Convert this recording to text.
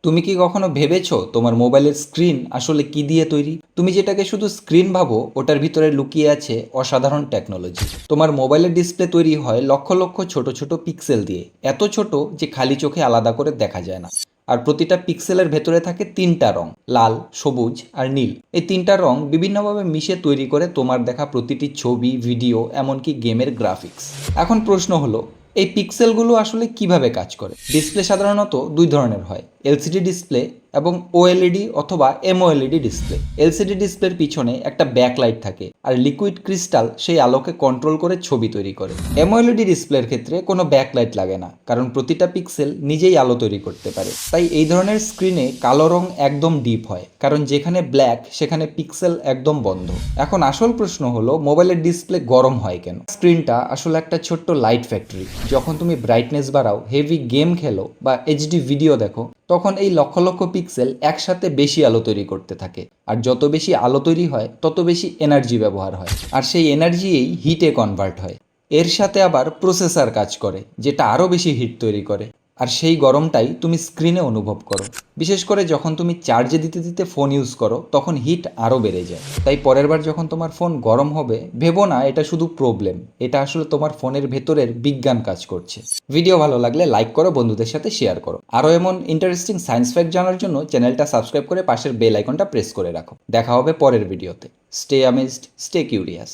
তুমি কি কখনো ভেবেছো তোমার মোবাইলের স্ক্রিন আসলে কি দিয়ে তৈরি? তুমি যেটাকে শুধু স্ক্রিন ভাবো, ওটার ভিতরে লুকিয়ে আছে অসাধারণ টেকনোলজি। তোমার মোবাইলের ডিসপ্লে তৈরি হয় লক্ষ লক্ষ ছোট ছোট পিক্সেল দিয়ে, এত ছোট যে খালি চোখে আলাদা করে দেখা যায় না। আর প্রতিটা পিক্সেলের ভেতরে থাকে তিনটা রং, লাল, সবুজ আর নীল। এই তিনটা রং বিভিন্নভাবে মিশে তৈরি করে তোমার দেখা প্রতিটি ছবি, ভিডিও, এমনকি গেমের গ্রাফিক্স। এখন প্রশ্ন হলো, এই পিক্সেলগুলো আসলে কিভাবে কাজ করে? ডিসপ্লে সাধারণত দুই ধরনের হয়, এলসিডি ডিসপ্লে এবং ওএলইডি অথবা এমওএলইডি ডিসপ্লে। এলসিডি ডিসপ্লের পিছনে একটা ব্যাকলাইট থাকে আর লিকুইড ক্রিস্টাল সেই আলোকে কন্ট্রোল করে ছবি তৈরি করে। এমওএলইডি ডিসপ্লের ক্ষেত্রে কোনো ব্যাকলাইট লাগে না, কারণ প্রতিটা পিক্সেল নিজেই আলো তৈরি করতে পারে। তাই এই ধরনের স্ক্রিনে কালো রং একদম ডিপ হয়, কারণ যেখানে ব্ল্যাক সেখানে পিক্সেল একদম বন্ধ। এখন আসল প্রশ্ন হলো, মোবাইলের ডিসপ্লে গরম হয় কেন? স্ক্রিনটা আসলে একটা ছোট্ট লাইট ফ্যাক্টরি। যখন তুমি ব্রাইটনেস বাড়াও, হেভি গেম খেলো বা এইচডি ভিডিও দেখো, তখন এই লক্ষ লক্ষ পিক্সেল একসাথে বেশি আলো তৈরি করতে থাকে। আর যত বেশি আলো তৈরি হয় তত বেশি এনার্জি ব্যবহার হয়, আর সেই এনার্জিই হিটে কনভার্ট হয়। এর সাথে আবার প্রসেসর কাজ করে, যেটা আরও বেশি হিট তৈরি করে। আর সেই গরমটাই তুমি স্ক্রিনে অনুভব করো। বিশেষ করে যখন তুমি চার্জে দিতে দিতে ফোন ইউজ করো, তখন হিট আরও বেড়ে যায়। তাই পরের বার যখন তোমার ফোন গরম হবে, ভেবো না এটা শুধু প্রবলেম, এটা আসলে তোমার ফোনের ভেতরের বিজ্ঞান কাজ করছে। ভিডিও ভালো লাগলে লাইক করো, বন্ধুদের সাথে শেয়ার করো। আরও এমন ইন্টারেস্টিং সায়েন্স ফ্যাক্ট জানার জন্য চ্যানেলটা সাবস্ক্রাইব করে পাশের বেল আইকনটা প্রেস করে রাখো। দেখা হবে পরের ভিডিওতে। Stay amazed, stay curious.